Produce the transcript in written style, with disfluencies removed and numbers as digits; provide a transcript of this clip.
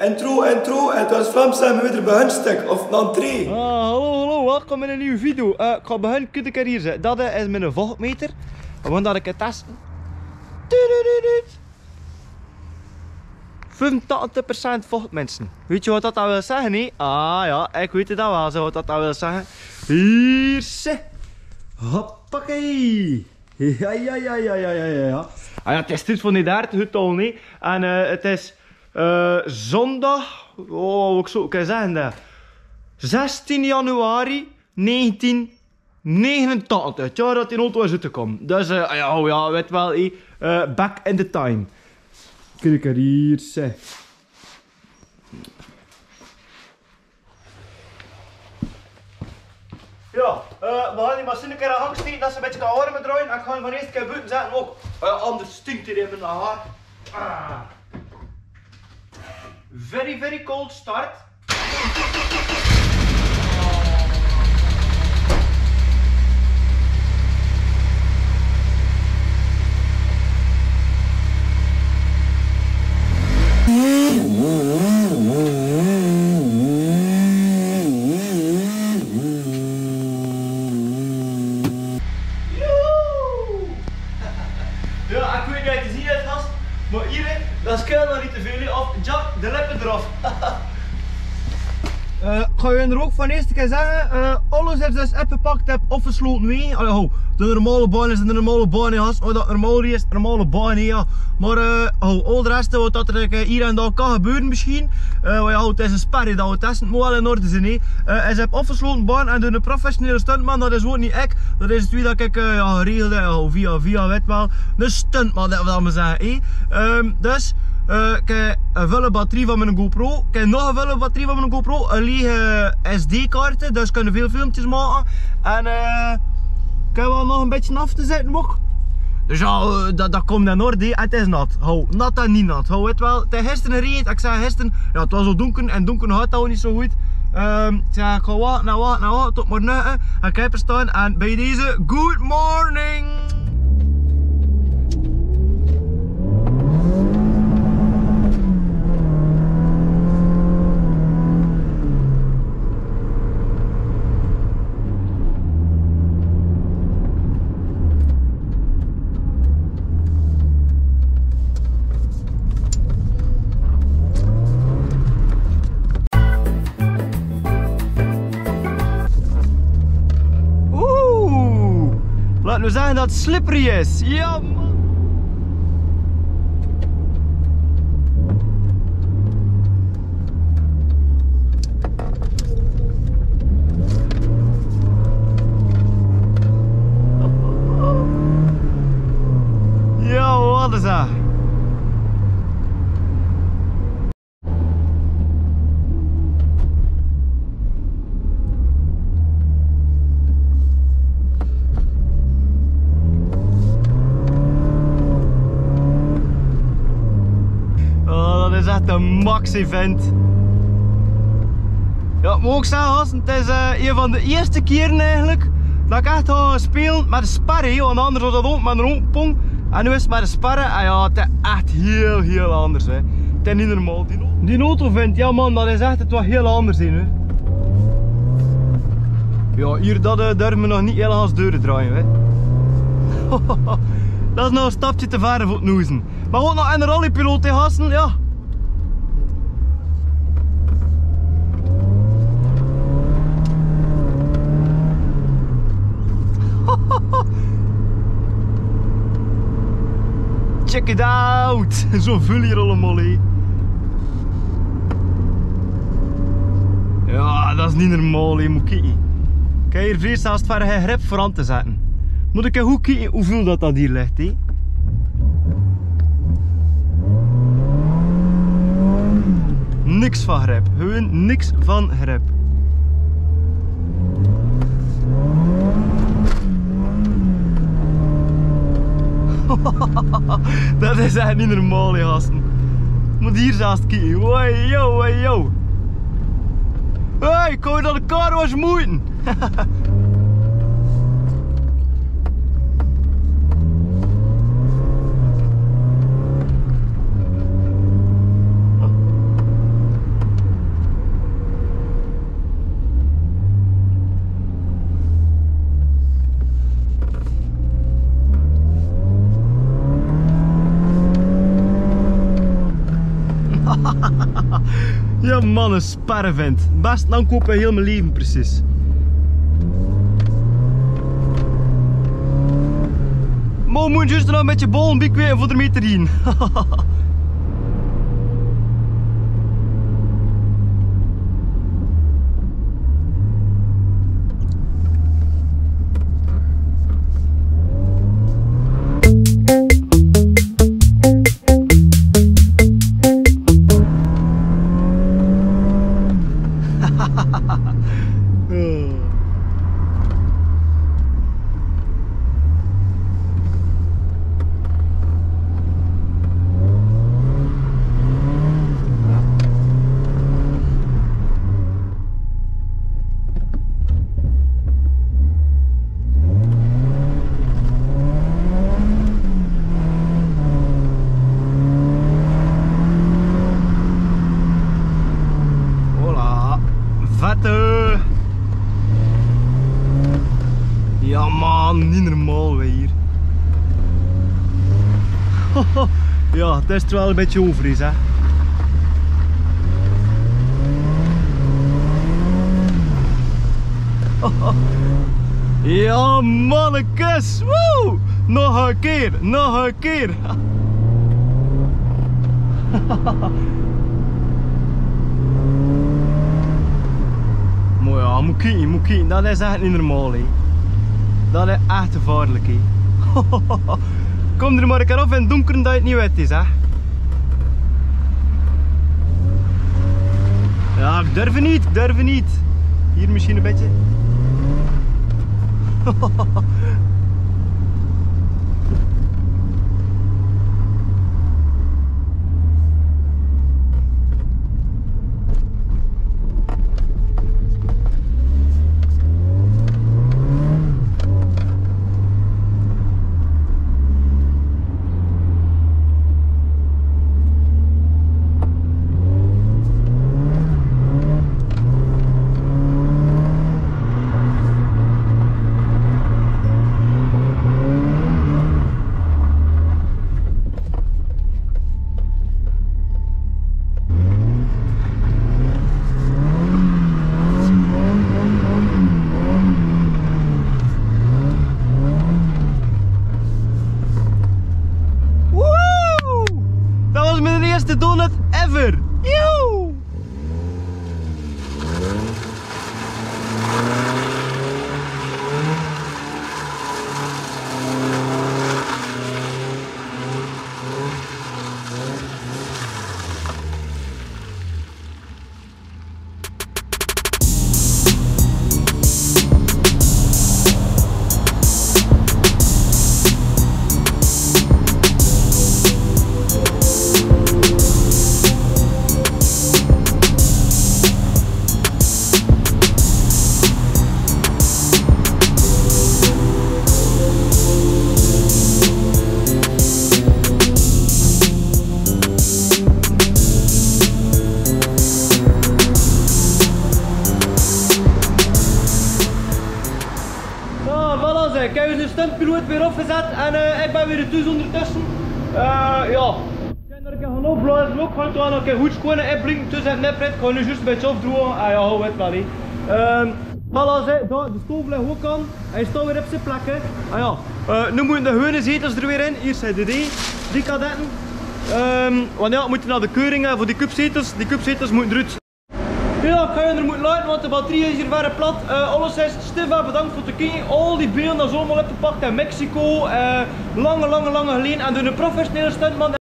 Intro, en het was Vlaams en we weer begunstigd, of een entree. Hallo, welkom in een nieuwe video. Ik ga beginnen, kun ik er hier zetten. Dat is mijn vochtmeter. We gaan dat ik testen. 85% vocht, mensen. Weet je wat dat wil zeggen, nee? Ah ja, ik weet het al wel, zo wat dat wil zeggen. Hier, ze. Hoppakee. Ja. Ah ja, het is dus van die 30 het al, nee. En het is zondag, ik zou kunnen zeggen dat. 16 januari 1989, het jaar dat die auto is uitgekomen. Dus ja, weet wel, back in the time. Kijk er hier, zeg. Ja, we gaan die machine een keer aan hang steken dat ze een beetje kan warmen draaien. En ik ga hem van eerst een keer buiten zetten ook. Anders stinkt hij in mijn haar. Very cold start. Ja, ik weet niet of je ziet het gast, maar hier, dat is nog niet te veel, of Jack, de lippen eraf. Ik ga je er ook van eerst keer zeggen, alles is dus opgepakt heb afgesloten mee. De normale baan is de normale baan, ja. Wat dat normaal is, de normale baan, ja. Maar al de rest wat dat er hier en daar kan gebeuren misschien. Het is een sperrie dat we testen, het moet wel in orde zijn. Is heb afgesloten baan en door een professionele stuntman, dat is ook niet ik. Dat is het wie dat ik geregeld heb, via weet wel. Een stuntman, dat we maar zeggen. Dus. Ik heb een volle batterie van mijn GoPro. Ik heb nog een volle batterie van mijn GoPro. Een lege SD-kaarten, dus kunnen veel filmpjes maken. En ik heb wel nog een beetje af te zetten ook. Dus ja, dat komt in orde. Het is nat. Nat en niet nat. Weet wel. Het is gisteren regend. Ik zei gisteren, ja, het was zo donker en donker gaat dat ook niet zo goed. Ik zei, ik ga wachten tot morgen. En ik heb er staan en bij deze, good morning! Laten we zeggen dat het slippery is. Ja, man. Ja, wat is dat? Dat is echt een max event. Ja, ik moet ook zeggen, het is een van de eerste keren eigenlijk dat ik echt ga spelen met een sperre, want anders was dat ook met een open. En nu is het met een sperre en ja, het is echt heel anders. Hè. Het is niet normaal. Die auto vindt, ja man, dat is echt het wat heel anders in. Hè. Ja, hier dat durven we nog niet heel als deuren draaien. Hè. Dat is nog een stapje te ver voor het noezen. Maar ook nog een rallypiloot in gasten, ja. Check it out! Zo vul hier allemaal, hé. Ja, dat is niet normaal, hé. Moet kijken. Ik heb hier vrees als het verre geen grip voor aan te zetten. Moet ik goed kijken hoeveel dat hier ligt, hé. Niks van grip. Gewoon niks van grip. Dat is echt niet normaal, hè, gasten. Moet hier zelfs kijken. Wow, yo. Hey, kom je naar de car was moeiten? Ja man, een sperrevent. Best dan kopen heel mijn leven precies. Maar we moeten juist nog een beetje bol en biek weten voor ermee te zien. Vette! Ja man, niet normaal weer hier. Ja, het is er wel een beetje over is, hè. Ja mannekes! Woe! Nog een keer, nog een keer! Maar ja, moet kijken, dat is echt niet normaal, hè. Dat is echt gevaarlijk, hè. Kom er maar een keer af in het donker dat het niet wet is, hè. Ja, ik durf niet. Hier misschien een beetje. Eerste donut ever! Joe! Ik heb de stuntpiloot weer opgezet en ik ben weer thuis ondertussen. Ja, ik heb er een keer gaan opblazen ook, ga ik toch nog een keer goed schoenen inbrengen. Dus het net pret, ik ga nu juist een beetje afdrogen. Ja, hou het wel, voilà, de stoof ligt ook aan, hij staat weer op zijn plek. Nu moeten de gewone zetels er weer in, hier zijn de die kadetten. Want ja, we moeten naar de keuring voor die cupzetels moeten eruit. Ja, ik ga je er moeten laten, want de batterij is hier verre plat. Alles is Stefan, bedankt voor het kijken. Al die beelden dat is allemaal opgepakt in Mexico. Lange geleden. En door een professionele stuntman.